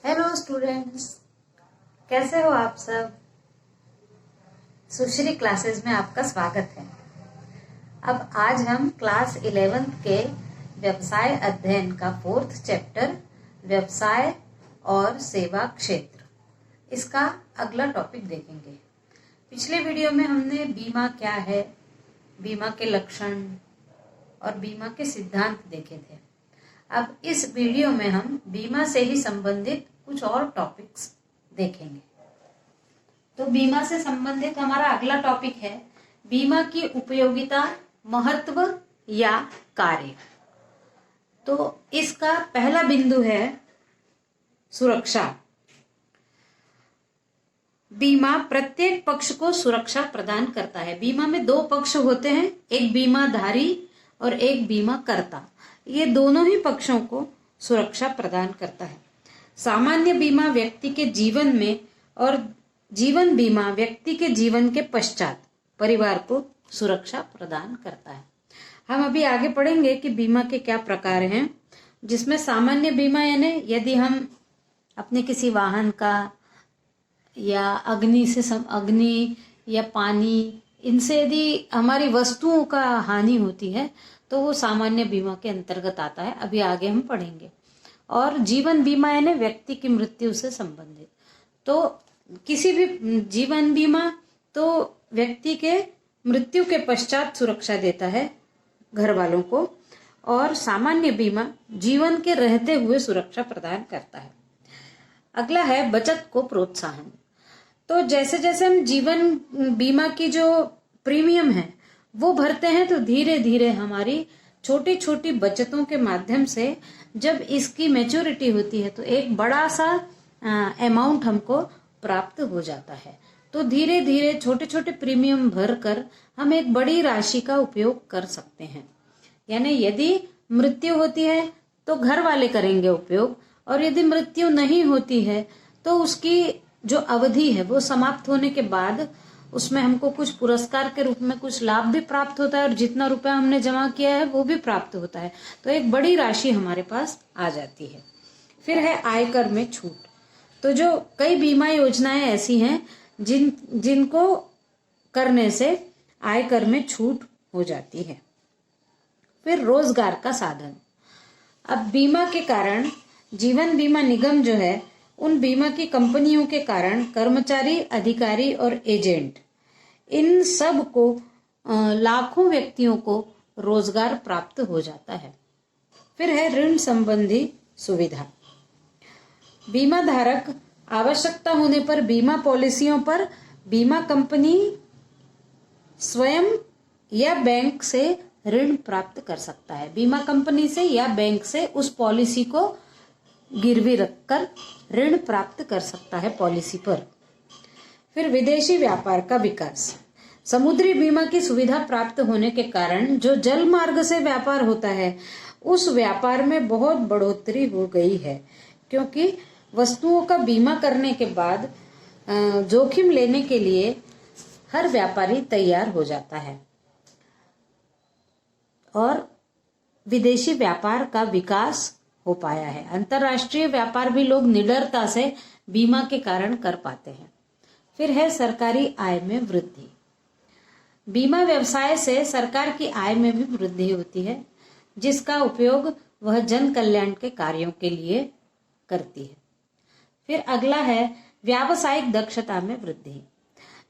Hello students, कैसे हो आप सब। सुश्री क्लासेस में आपका स्वागत है। अब आज हम क्लास 11th के व्यवसाय अध्ययन का 4th चैप्टर व्यवसाय और सेवा क्षेत्र, इसका अगला टॉपिक देखेंगे। पिछले वीडियो में हमने बीमा क्या है, बीमा के लक्षण और बीमा के सिद्धांत देखे थे। अब इस वीडियो में हम बीमा से ही संबंधित कुछ और टॉपिक्स देखेंगे। तो बीमा से संबंधित हमारा अगला टॉपिक है बीमा की उपयोगिता, महत्व या कार्य। तो इसका पहला बिंदु है सुरक्षा। बीमा प्रत्येक पक्ष को सुरक्षा प्रदान करता है। बीमा में दो पक्ष होते हैं, एक बीमाधारी और एक बीमा कर्ता। ये दोनों ही पक्षों को सुरक्षा प्रदान करता है। सामान्य बीमा व्यक्ति के जीवन में और जीवन बीमा व्यक्ति के जीवन के पश्चात परिवार को सुरक्षा प्रदान करता है। हम अभी आगे पढ़ेंगे कि बीमा के क्या प्रकार हैं, जिसमें सामान्य बीमा यानी यदि हम अपने किसी वाहन का या अग्नि या पानी, इनसे यदि हमारी वस्तुओं का हानि होती है तो वो सामान्य बीमा के अंतर्गत आता है। अभी आगे हम पढ़ेंगे। और जीवन बीमा यानी व्यक्ति की मृत्यु से संबंधित। तो किसी भी जीवन बीमा तो व्यक्ति के मृत्यु के पश्चात सुरक्षा देता है घर वालों को, और सामान्य बीमा जीवन के रहते हुए सुरक्षा प्रदान करता है। अगला है बचत को प्रोत्साहन। तो जैसे जैसे हम जीवन बीमा की जो प्रीमियम है वो भरते हैं तो धीरे धीरे हमारी छोटी छोटी बचतों के माध्यम से जब इसकी मैच्योरिटी होती है तो एक बड़ा सा अमाउंट हमको प्राप्त हो जाता है। तो धीरे धीरे छोटे छोटे प्रीमियम भरकर हम एक बड़ी राशि का उपयोग कर सकते हैं। यानी यदि मृत्यु होती है तो घर वाले करेंगे उपयोग, और यदि मृत्यु नहीं होती है तो उसकी जो अवधि है वो समाप्त होने के बाद उसमें हमको कुछ पुरस्कार के रूप में कुछ लाभ भी प्राप्त होता है, और जितना रुपया हमने जमा किया है वो भी प्राप्त होता है। तो एक बड़ी राशि हमारे पास आ जाती है। फिर है आयकर में छूट। तो जो कई बीमा योजनाएं ऐसी हैं जिनको करने से आयकर में छूट हो जाती है। फिर रोजगार का साधन। अब बीमा के कारण जीवन बीमा निगम जो है, उन बीमा की कंपनियों के कारण कर्मचारी, अधिकारी और एजेंट, इन सब को लाखों व्यक्तियों को रोजगार प्राप्त हो जाता है। फिर है ऋण संबंधी सुविधा। बीमा धारक आवश्यकता होने पर बीमा पॉलिसियों पर बीमा कंपनी स्वयं या बैंक से ऋण प्राप्त कर सकता है। बीमा कंपनी से या बैंक से उस पॉलिसी को गिरवी रखकर ऋण प्राप्त कर सकता है पॉलिसी पर। फिर विदेशी व्यापार का विकास। समुद्री बीमा की सुविधा प्राप्त होने के कारण जो जल मार्ग से व्यापार होता है उस व्यापार में बहुत बढ़ोतरी हो गई है, क्योंकि वस्तुओं का बीमा करने के बाद जोखिम लेने के लिए हर व्यापारी तैयार हो जाता है, और विदेशी व्यापार का विकास हो पाया है। अंतर्राष्ट्रीय व्यापार भी लोग निडरता से बीमा के कारण कर पाते हैं। फिर है सरकारी आय में वृद्धि। बीमा व्यवसाय से सरकार की आय में भी वृद्धि होती है, जिसका उपयोग वह जन कल्याण के कार्यों के लिए करती है। फिर अगला है व्यावसायिक दक्षता में वृद्धि।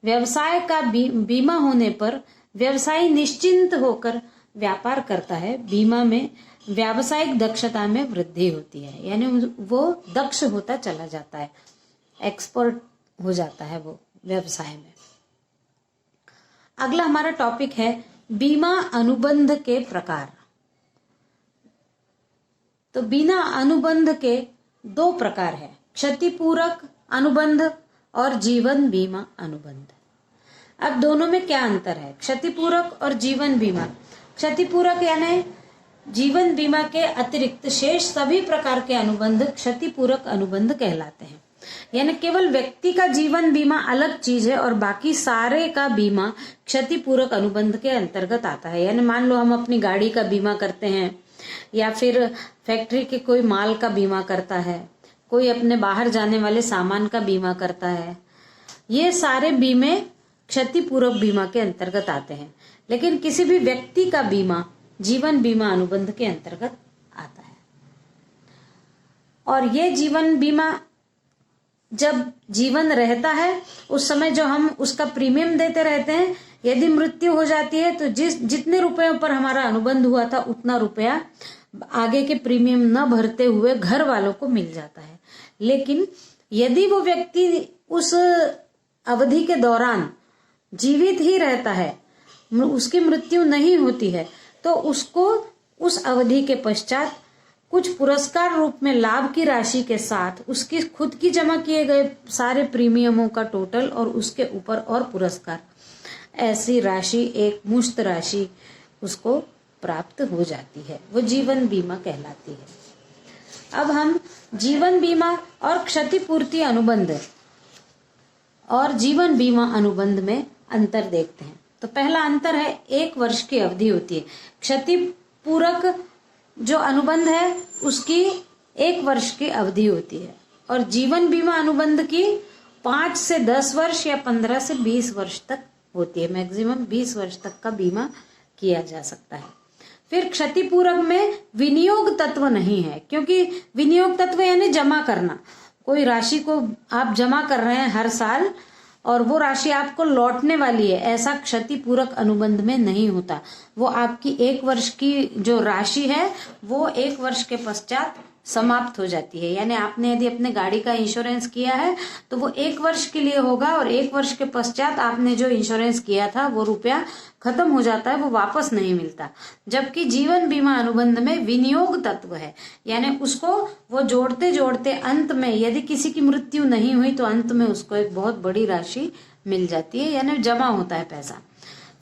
व्यवसाय का बीमा होने पर व्यवसायी निश्चिंत होकर व्यापार करता है। बीमा में व्यावसायिक दक्षता में वृद्धि होती है, यानी वो दक्ष होता चला जाता है, एक्सपर्ट हो जाता है वो व्यवसाय में। अगला हमारा टॉपिक है बीमा अनुबंध के प्रकार। तो बीमा अनुबंध के दो प्रकार है, क्षतिपूरक अनुबंध और जीवन बीमा अनुबंध। अब दोनों में क्या अंतर है, क्षतिपूरक और जीवन बीमा। क्षतिपूरक यानी जीवन बीमा के अतिरिक्त शेष सभी प्रकार के अनुबंध क्षतिपूरक अनुबंध कहलाते हैं। यानी केवल व्यक्ति का जीवन बीमा अलग चीज है और बाकी सारे का बीमा क्षतिपूरक अनुबंध के अंतर्गत आता है। यानी मान लो हम अपनी गाड़ी का बीमा करते हैं, या फिर फैक्ट्री के कोई माल का बीमा करता है, कोई अपने बाहर जाने वाले सामान का बीमा करता है। ये सारे बीमे क्षतिपूरक बीमा के अंतर्गत आते हैं, लेकिन किसी भी व्यक्ति का बीमा जीवन बीमा अनुबंध के अंतर्गत आता है। और ये जीवन बीमा जब जीवन रहता है उस समय जो हम उसका प्रीमियम देते रहते हैं, यदि मृत्यु हो जाती है तो जितने रुपयों पर हमारा अनुबंध हुआ था उतना रुपया आगे के प्रीमियम न भरते हुए घर वालों को मिल जाता है। लेकिन यदि वो व्यक्ति उस अवधि के दौरान जीवित ही रहता है, उसकी मृत्यु नहीं होती है, तो उसको उस अवधि के पश्चात कुछ पुरस्कार रूप में लाभ की राशि के साथ उसकी खुद की जमा किए गए सारे प्रीमियमों का टोटल और उसके ऊपर और पुरस्कार, ऐसी राशि एक मुश्त राशि उसको प्राप्त हो जाती है। वो जीवन बीमा कहलाती है। अब हम जीवन बीमा और क्षतिपूर्ति अनुबंध और जीवन बीमा अनुबंध में अंतर देखते हैं। तो पहला अंतर है 1 वर्ष की अवधि होती है। क्षतिपूरक जो अनुबंध है उसकी 1 वर्ष की अवधि होती है और जीवन बीमा अनुबंध की 5 से 10 वर्ष या 15 से 20 वर्ष तक होती है। मैक्सिमम 20 वर्ष तक का बीमा किया जा सकता है। फिर क्षतिपूरक में विनियोग तत्व नहीं है, क्योंकि विनियोग तत्व यानी जमा करना। कोई राशि को आप जमा कर रहे हैं हर साल और वो राशि आपको लौटने वाली है, ऐसा क्षतिपूरक अनुबंध में नहीं होता। वो आपकी 1 वर्ष की जो राशि है वो 1 वर्ष के पश्चात समाप्त हो जाती है। यानी आपने यदि अपने गाड़ी का इंश्योरेंस किया है तो वो 1 वर्ष के लिए होगा और 1 वर्ष के पश्चात आपने जो इंश्योरेंस किया था वो रुपया खत्म हो जाता है, वो वापस नहीं मिलता। जबकि जीवन बीमा अनुबंध में विनियोग तत्व है, यानी उसको वो जोड़ते जोड़ते अंत में यदि किसी की मृत्यु नहीं हुई तो अंत में उसको एक बहुत बड़ी राशि मिल जाती है, यानी जमा होता है पैसा।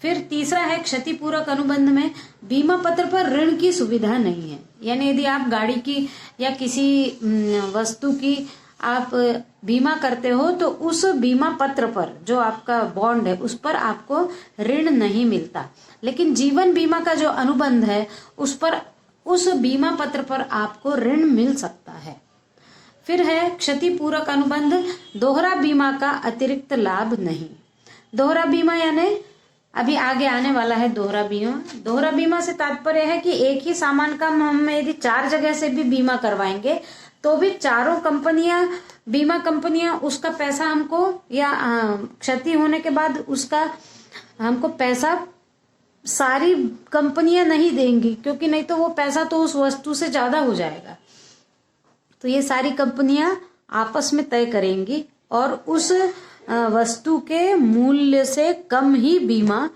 फिर तीसरा है क्षतिपूरक अनुबंध में बीमा पत्र पर ऋण की सुविधा नहीं है। यानी यदि आप गाड़ी की या किसी वस्तु की आप बीमा करते हो तो उस बीमा पत्र पर जो आपका बॉन्ड है उस पर आपको ऋण नहीं मिलता, लेकिन जीवन बीमा का जो अनुबंध है उस पर उस बीमा पत्र पर आपको ऋण मिल सकता है। फिर है क्षतिपूरक अनुबंध दोहरा बीमा का अतिरिक्त लाभ नहीं। दोहरा बीमा यानी अभी आगे आने वाला है दोहरा बीमा। दोहरा बीमा से तात्पर्य है कि एक ही सामान का हम यदि 4 जगह से भी बीमा करवाएंगे तो भी चारों कंपनियां, बीमा कंपनियां उसका पैसा हमको या क्षति होने के बाद उसका हमको पैसा सारी कंपनियां नहीं देंगी, क्योंकि नहीं तो वो पैसा तो उस वस्तु से ज्यादा हो जाएगा। तो ये सारी कंपनियां आपस में तय करेंगी और उस वस्तु के मूल्य से कम ही बीमा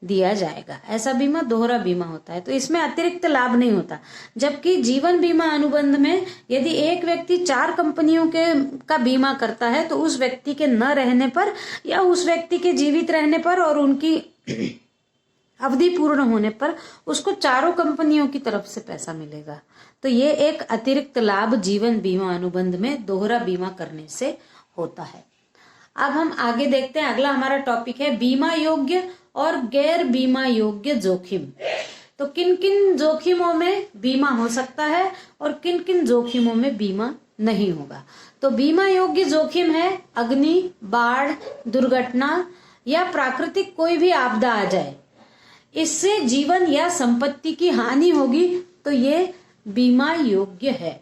दिया जाएगा। ऐसा बीमा दोहरा बीमा होता है, तो इसमें अतिरिक्त लाभ नहीं होता। जबकि जीवन बीमा अनुबंध में यदि एक व्यक्ति 4 कंपनियों का बीमा करता है तो उस व्यक्ति के न रहने पर या उस व्यक्ति के जीवित रहने पर और उनकी अवधि पूर्ण होने पर उसको चारों कंपनियों की तरफ से पैसा मिलेगा। तो ये एक अतिरिक्त लाभ जीवन बीमा अनुबंध में दोहरा बीमा करने से होता है। अब हम आगे देखते हैं, अगला हमारा टॉपिक है बीमा योग्य और गैर बीमा योग्य जोखिम। तो किन किन जोखिमों में बीमा हो सकता है और किन किन जोखिमों में बीमा नहीं होगा। तो बीमा योग्य जोखिम है अग्नि, बाढ़, दुर्घटना या प्राकृतिक कोई भी आपदा आ जाए, इससे जीवन या संपत्ति की हानि होगी तो ये बीमा योग्य है।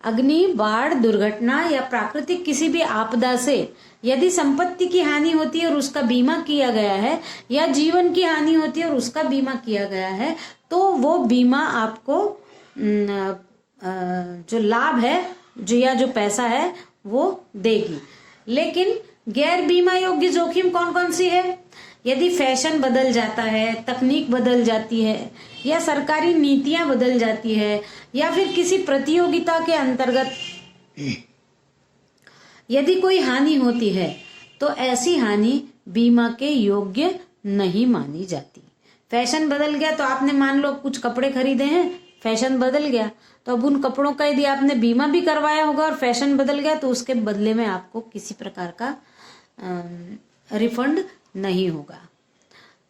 अग्नि, बाढ़, दुर्घटना या प्राकृतिक किसी भी आपदा से यदि संपत्ति की हानि होती है और उसका बीमा किया गया है, या जीवन की हानि होती है और उसका बीमा किया गया है, तो वो बीमा आपको जो लाभ है जो पैसा है वो देगी। लेकिन गैर बीमा योग्य जोखिम कौन कौन सी है? यदि फैशन बदल जाता है, तकनीक बदल जाती है, या सरकारी नीतियां बदल जाती है, या फिर किसी प्रतियोगिता के अंतर्गत यदि कोई हानि होती है तो ऐसी हानि बीमा के योग्य नहीं मानी जाती। फैशन बदल गया तो आपने मान लो कुछ कपड़े खरीदे हैं, फैशन बदल गया तो अब उन कपड़ों का यदि आपने बीमा भी करवाया होगा और फैशन बदल गया तो उसके बदले में आपको किसी प्रकार का रिफंड नहीं होगा।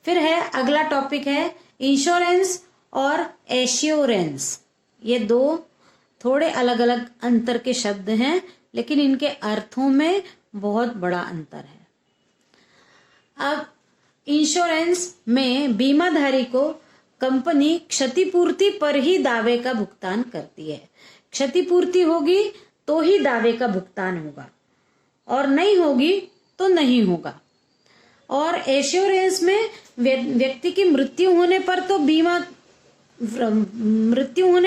फिर है अगला टॉपिक है इंश्योरेंस और एश्योरेंस। ये 2 थोड़े अलग अलग अंतर के शब्द हैं, लेकिन इनके अर्थों में बहुत बड़ा अंतर है। अब इंश्योरेंस में बीमाधारी को कंपनी क्षतिपूर्ति पर ही दावे का भुगतान करती है। क्षतिपूर्ति होगी तो ही दावे का भुगतान होगा और नहीं होगी तो नहीं होगा। और एश्योरेंस में व्यक्ति की मृत्यु होने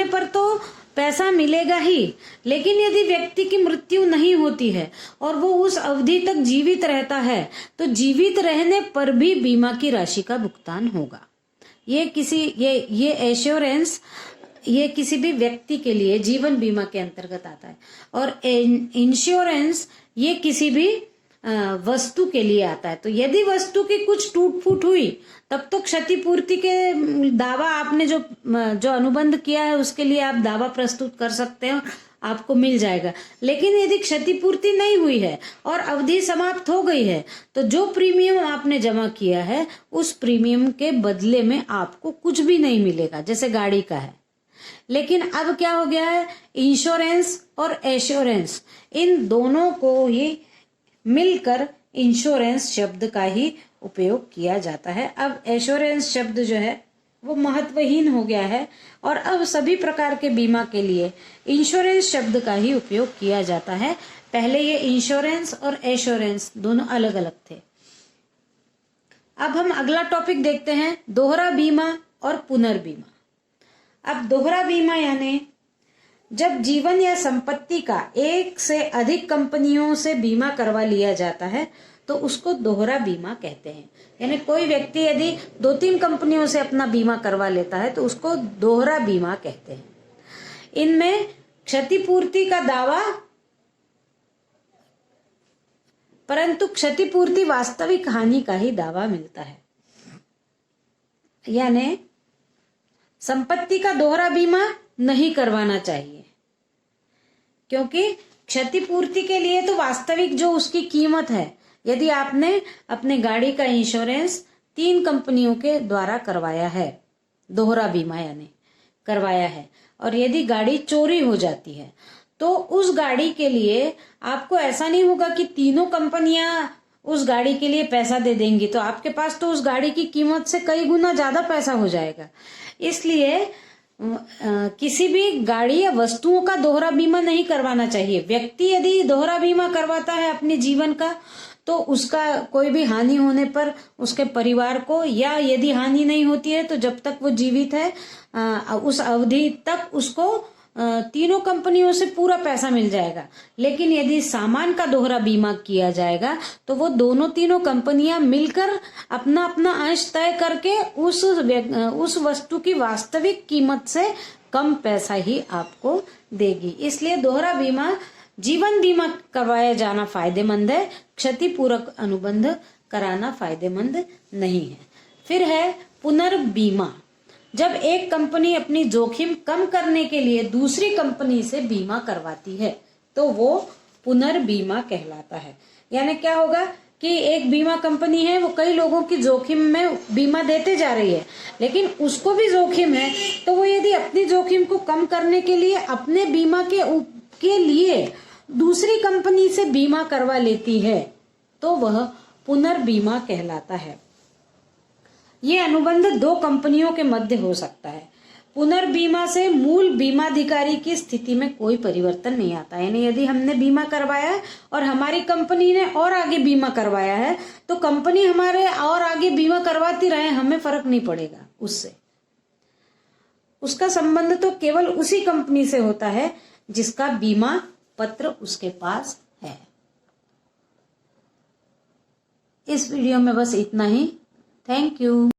पर तो पैसा मिलेगा ही, लेकिन यदि व्यक्ति की मृत्यु नहीं होती है और वो उस अवधि तक जीवित रहता है तो जीवित रहने पर भी बीमा की राशि का भुगतान होगा। ये एश्योरेंस ये किसी भी व्यक्ति के लिए जीवन बीमा के अंतर्गत आता है, और इंश्योरेंस ये किसी भी वस्तु के लिए आता है। तो यदि वस्तु की कुछ टूट फूट हुई तब तो क्षतिपूर्ति के दावा आपने जो अनुबंध किया है उसके लिए आप दावा प्रस्तुत कर सकते हैं, आपको मिल जाएगा। लेकिन यदि क्षतिपूर्ति नहीं हुई है और अवधि समाप्त हो गई है तो जो प्रीमियम आपने जमा किया है उस प्रीमियम के बदले में आपको कुछ भी नहीं मिलेगा, जैसे गाड़ी का है। लेकिन अब क्या हो गया है, इंश्योरेंस और एश्योरेंस इन दोनों को ही मिलकर इंश्योरेंस शब्द का ही उपयोग किया जाता है। अब एश्योरेंस शब्द जो है वो महत्वहीन हो गया है और अब सभी प्रकार के बीमा के लिए इंश्योरेंस शब्द का ही उपयोग किया जाता है। पहले ये इंश्योरेंस और एश्योरेंस दोनों अलग अलग थे। अब हम अगला टॉपिक देखते हैं, दोहरा बीमा और पुनर्बीमा। अब दोहरा बीमा यानी जब जीवन या संपत्ति का एक से अधिक कंपनियों से बीमा करवा लिया जाता है तो उसको दोहरा बीमा कहते हैं। यानी कोई व्यक्ति यदि 2-3 कंपनियों से अपना बीमा करवा लेता है तो उसको दोहरा बीमा कहते हैं। इनमें क्षतिपूर्ति का दावा, परंतु क्षतिपूर्ति वास्तविक हानि का ही दावा मिलता है। यानी संपत्ति का दोहरा बीमा नहीं करवाना चाहिए, क्योंकि क्षतिपूर्ति के लिए तो वास्तविक जो उसकी कीमत है, यदि आपने अपने गाड़ी का इंश्योरेंस 3 कंपनियों के द्वारा करवाया है, दोहरा बीमा यानी करवाया है, और यदि गाड़ी चोरी हो जाती है तो उस गाड़ी के लिए आपको ऐसा नहीं होगा कि तीनों कंपनियां उस गाड़ी के लिए पैसा दे देंगी, तो आपके पास तो उस गाड़ी की कीमत से कई गुना ज्यादा पैसा हो जाएगा। इसलिए किसी भी गाड़ी या वस्तुओं का दोहरा बीमा नहीं करवाना चाहिए। व्यक्ति यदि दोहरा बीमा करवाता है अपने जीवन का तो उसका कोई भी हानि होने पर उसके परिवार को, या यदि हानि नहीं होती है तो जब तक वो जीवित है उस अवधि तक उसको तीनों कंपनियों से पूरा पैसा मिल जाएगा। लेकिन यदि सामान का दोहरा बीमा किया जाएगा तो वो तीनों कंपनियां मिलकर अपना अपना अंश तय करके उस वस्तु की वास्तविक कीमत से कम पैसा ही आपको देगी। इसलिए दोहरा बीमा, जीवन बीमा करवाया जाना फायदेमंद है, क्षतिपूरक अनुबंध कराना फायदेमंद नहीं है। फिर है पुनर्बीमा। जब एक कंपनी अपनी जोखिम कम करने के लिए दूसरी कंपनी से बीमा करवाती है तो वो पुनर्बीमा कहलाता है। यानी क्या होगा कि एक बीमा कंपनी है, वो कई लोगों की जोखिम में बीमा देते जा रही है, लेकिन उसको भी जोखिम है, तो वो यदि अपनी जोखिम को कम करने के लिए अपने बीमा के लिए दूसरी कंपनी से बीमा करवा लेती है तो वह पुनर्बीमा कहलाता है। ये अनुबंध 2 कंपनियों के मध्य हो सकता है। पुनर्बीमा से मूल बीमाधिकारी की स्थिति में कोई परिवर्तन नहीं आता। यानी यदि हमने बीमा करवाया है और हमारी कंपनी ने और आगे बीमा करवाया है तो कंपनी हमारे और आगे बीमा करवाती रहे, हमें फर्क नहीं पड़ेगा उससे। उसका संबंध तो केवल उसी कंपनी से होता है जिसका बीमा पत्र उसके पास है। इस वीडियो में बस इतना ही। Thank you.